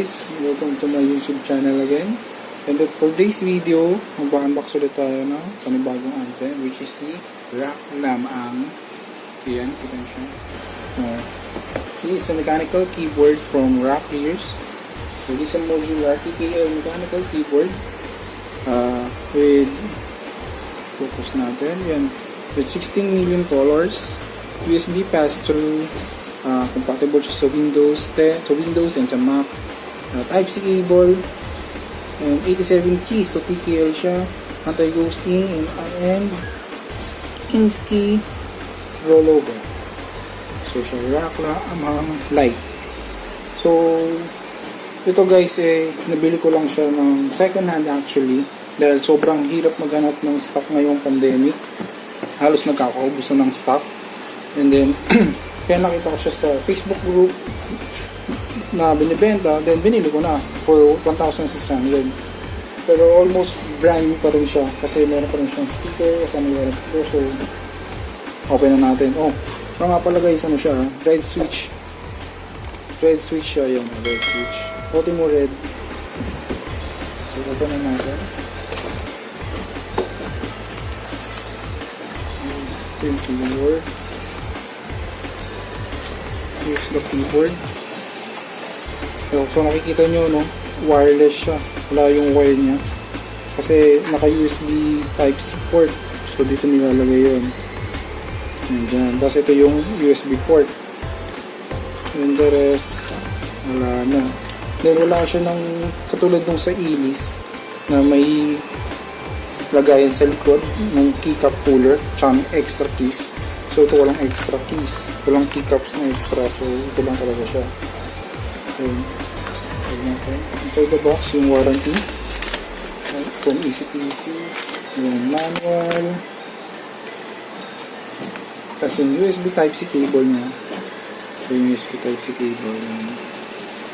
guys, welcome to my YouTube channel again. And then for today's video, mag-unbox ulit tayo ng panibagong item, which is the Rakk lamang. Ayan, kita nyo siya. This is a mechanical keyboard from Rakk ears. So this is a modular TKL mechanical keyboard with focus natin. Yan, with 16 million colors, USB pass-through. Compatible siya sa Windows 10, sa Windows and sa Mac. Type-C cable and 87 keys, so TKL siya, anti-ghosting and in-key rollover. So siya Rakk lamang Lite. So ito guys, nabili ko lang siya ng second hand actually, dahil sobrang hirap maghanap ng stock ngayong pandemic. Halos nagkakaubusan ng stock. And then kaya nakita ko siya sa Facebook group na binibenta, then binili ko na for 1,600. Pero almost brand new pa rin siya kasi meron pa rin siyang sticker, kasama yung sticker, so open na natin. Oh, nga pala guys, ano siya, red switch siya, yung red switch, Ultimo red. So open na natin. Ito yung keyboard. Here's the keyboard. So nakikita nyo, no, wireless siya, wala yung wire nya kasi naka USB Type-C port, so dito nilalagay yun. Diyan. Tapos ito yung USB port, and the rest wala na. Then wala siya ng katulad nung sa Ilis na may lagayan sa likod ng keycap puller tsaka ng extra keys. So ito walang extra keys, walang keycaps na extra, so ito lang talaga siya. Okay. Inside the box yung warranty from easy-peasy, yung manual, tapos yung USB Type-C cable nya. So yung USB Type-C cable nya.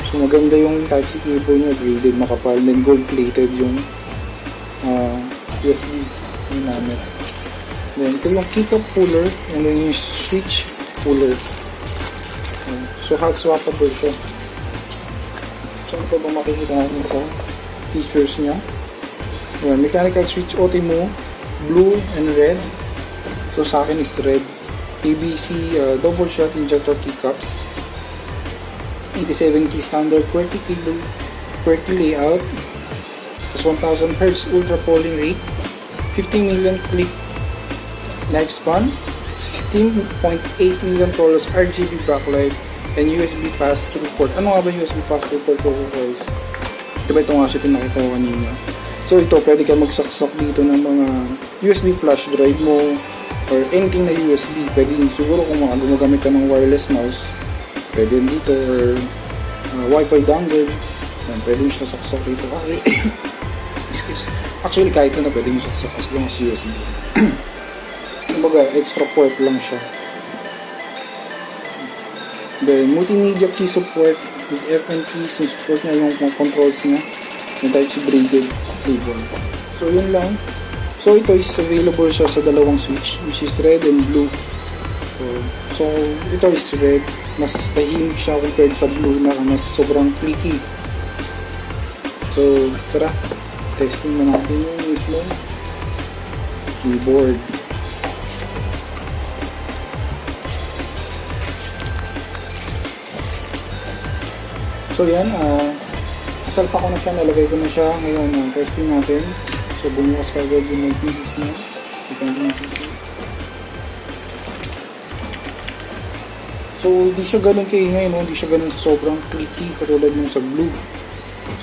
So maganda yung Type-C cable nya, graded, makapal, then gold plated yung USB yung namin. Then ito yung keycap puller, and then yung switch puller. So hot swappable siya. So ito ba makikita natin sa features niya. Ayan, mechanical switch Ultimo, blue and red. So sa akin is red. ABC double shot injector keycaps. 87 key standard QWERTY layout. Plus 1000 Hz ultra polling rate. 50 million click lifespan, 16.8 million colors RGB backlight, and USB pass-through port. Ano nga ba USB pass-through port ko guys? Diba ito nga siya pinakita ko kanina. So ito, pwede ka magsaksak dito ng mga USB flash drive mo or anything na USB. Pwede siguro kung gumagamit ka ng wireless mouse, pwede dito, or Wi-Fi dongle, yan, pwede mo siya saksak dito. Actually kahit na pwede mo saksak as long as USB. Kumbaga, extra port lang siya. Then, multimedia key support with FN keys, yung support niya, yung controls niya, yung Type-C braided cable. So, yun lang. So, ito is available siya sa dalawang switch, which is red and blue. So ito is red. Mas tahimik siya compared sa blue na mas sobrang clicky. So, tara, testing na natin yung mismo keyboard. So yan, nasalpa ko na siya, nalagay ko na siya. Ngayon, testing natin. So bumukas ka agad yung may pieces niya. Ito yung pieces. So hindi siya ganun kaingay, no? Hindi siya ganun sa sobrang clicky katulad nung sa blue.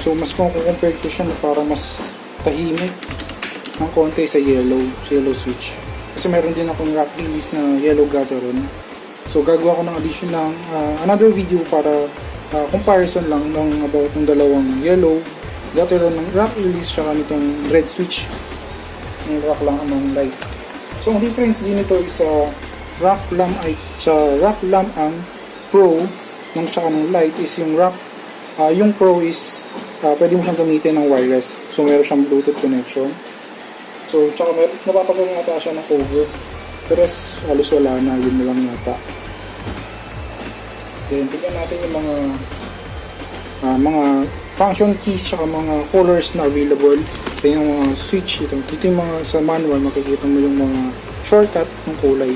So mas kung compare ko siya na parang mas tahimik ng konti sa yellow switch. Kasi meron din akong Rakk release na yellow Gateron. So gagawa ko ng addition ng another video para comparison lang ng about ng dalawang yellow Gateron ng Rakk release tsaka nitong red switch ng Rakk lamang Lite. So ang difference din nito is Rakk lamang Pro ng tsaka ng Lite is yung yung Pro is pwede mo siyang gamitin ng wireless. So meron siyang Bluetooth connection. So tsaka napapagawa nga siya ng cover. Pero halos wala na, yun na lang yata. Then tignan natin yung mga mga function keys tsaka mga colors na available. Ito yung mga switch. Ito yung mga sa manual, makikita mo yung mga shortcut ng kulay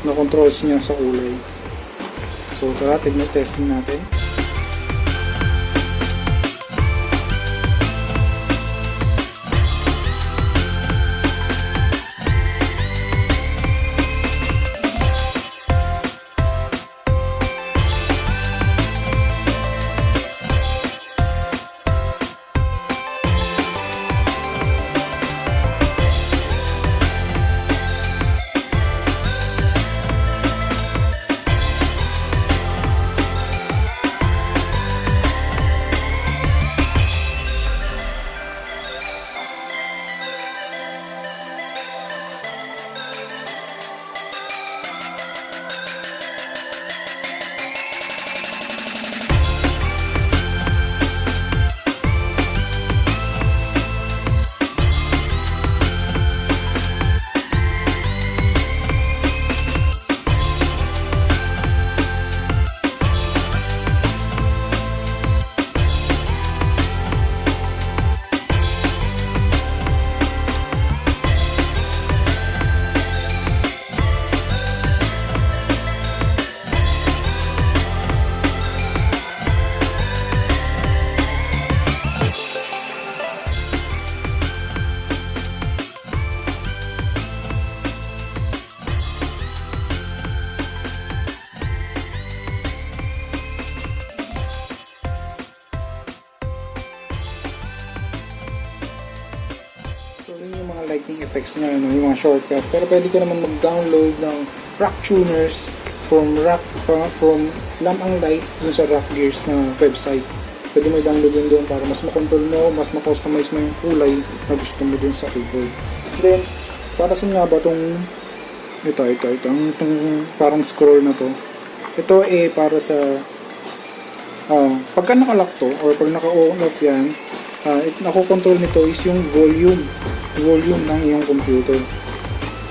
na controls niya sa kulay. So tara, testing natin. Yung mga lighting effects niya, no? Yung mga shortcut. Pero pwede ka naman mag-download ng Rakk tuners from Lamp ang Lite dun sa Rakk Gears na website. Pwede mo i-download yun doon para mas makontrol mo, mas ma-customize mo yung kulay na gusto mo dun sa keyboard. Then, para sa nga ba itong parang scroll na to. Ito para sa pagka nakalock to or pag naka-on off yan, nakokontrol nito is yung volume ng iyong computer.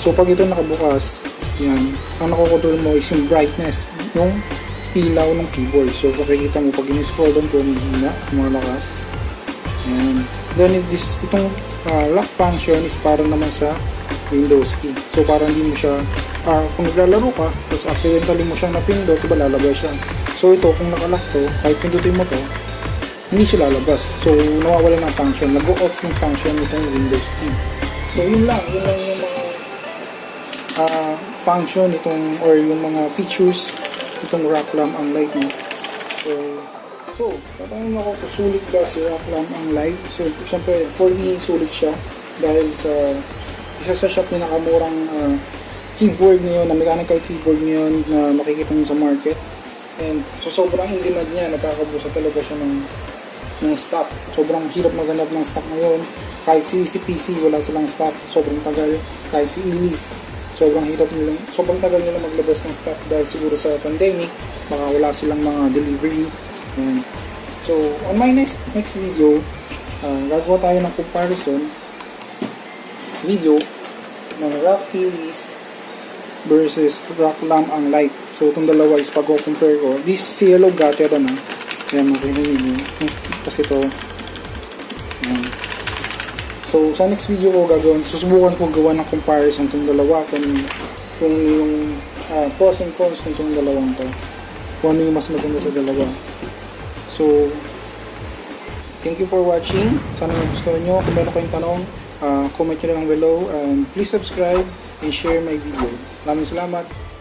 So pag ito nakabukas, yan, ang nakokontrol mo is yung brightness ng ilaw ng keyboard. So makikita mo pag in-scroll down po, humihina, lumalakas. And then itong lock function is para naman sa Windows key. So para hindi mo siya kung naglalaro ka, tapos accidentally mo siyang napindot, diba lalabas siya. So ito, kung nakalock to, kahit pindutin mo to, hindi siya lalabas. So, nawawala ng function. Nag-go-off yung function nitong Windows key. So, yun lang yung mga function itong, or yung mga features itong Rakk Lamp ang Lite niya. So, tatanungin ako kung sulit ba si Rakk Lamp ang Lite. So, syempre, for me, sulit siya dahil sa isa sa shop na nakamurang keyboard ngayon, na mechanical keyboard ngayon na makikita niyo sa market. And so, sobrang in-demand niya. Nagkakabusa talaga siya ng stock. Sobrang hirap maghanap ng stock ngayon. Kahit si PC, wala silang stock. Sobrang tagal. Kahit si Ilis, sobrang tagal nila maglabas ng stock dahil siguro sa pandemic, baka wala silang mga delivery. And so, on my next video, gagawa tayo ng comparison video ng Rakk Ilis versus Rakk Lamp ang Lite. So, itong dalawa is pag-compare ko. This si Yellow Gatter na. Ayan, makinig nyo. Kasi ito. Ayan. So, sa next video ko susubukan ko gawa ng comparison itong dalawa. Kung yung pros and cons itong dalawang to. Kung ano yung mas maganda sa dalawa. So, thank you for watching. Sana nagustuhan nyo. Kung meron kayong tanong, comment nyo lang below. And please subscribe and share my video. Maraming salamat.